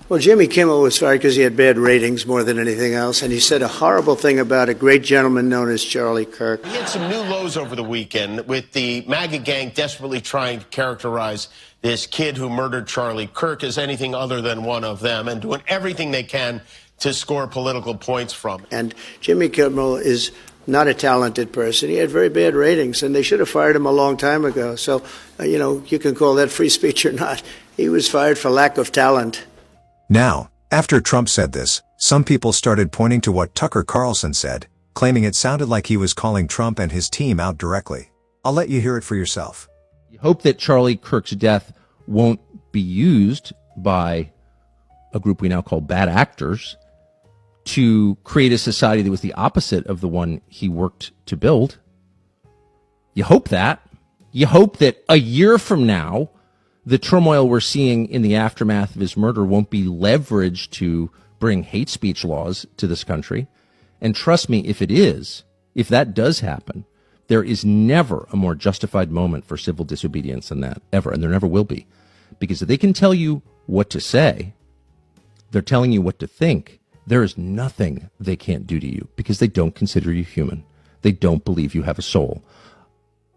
Well, Jimmy Kimmel was fired because he had bad ratings more than anything else, and he said a horrible thing about a great gentleman known as Charlie Kirk. We had some new lows over the weekend with the MAGA gang desperately trying to characterize this kid who murdered Charlie Kirk as anything other than one of them and doing everything they can to score political points from it. And Jimmy Kimmel is not a talented person. He had very bad ratings, and they should have fired him a long time ago. So, you can call that free speech or not. He was fired for lack of talent. Now, after Trump said this, some people started pointing to what Tucker Carlson said, claiming it sounded like he was calling Trump and his team out directly. I'll let you hear it for yourself. You hope that Charlie Kirk's death won't be used by a group we now call bad actors to create a society that was the opposite of the one he worked to build. You hope that. You hope that a year from now, the turmoil we're seeing in the aftermath of his murder won't be leveraged to bring hate speech laws to this country. And trust me, if it is, if that does happen, there is never a more justified moment for civil disobedience than that, ever. And there never will be. Because if they can tell you what to say, they're telling you what to think. There is nothing they can't do to you because they don't consider you human. They don't believe you have a soul.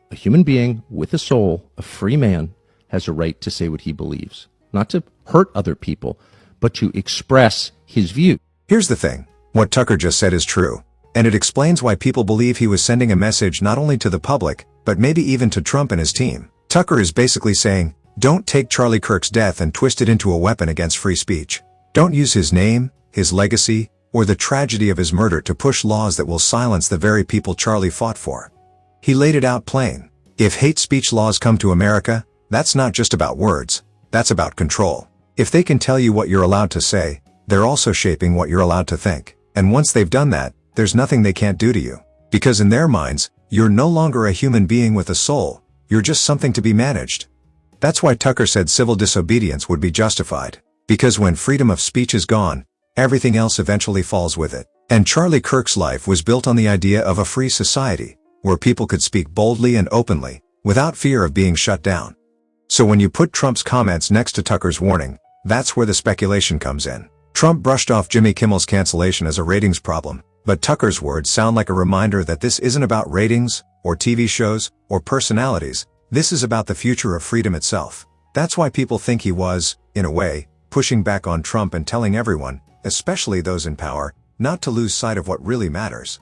A human being with a soul, a free man, has a right to say what he believes, not to hurt other people, but to express his view. Here's the thing. What Tucker just said is true, and it explains why people believe he was sending a message not only to the public, but maybe even to Trump and his team. Tucker is basically saying, don't take Charlie Kirk's death and twist it into a weapon against free speech. Don't use his name, his legacy, or the tragedy of his murder to push laws that will silence the very people Charlie fought for. He laid it out plain. If hate speech laws come to America, that's not just about words, that's about control. If they can tell you what you're allowed to say, they're also shaping what you're allowed to think. And once they've done that, there's nothing they can't do to you. Because in their minds, you're no longer a human being with a soul, you're just something to be managed. That's why Tucker said civil disobedience would be justified. Because when freedom of speech is gone, everything else eventually falls with it. And Charlie Kirk's life was built on the idea of a free society, where people could speak boldly and openly, without fear of being shut down. So when you put Trump's comments next to Tucker's warning, that's where the speculation comes in. Trump brushed off Jimmy Kimmel's cancellation as a ratings problem, but Tucker's words sound like a reminder that this isn't about ratings, or TV shows, or personalities. This is about the future of freedom itself. That's why people think he was, in a way, pushing back on Trump and telling everyone, especially those in power, not to lose sight of what really matters.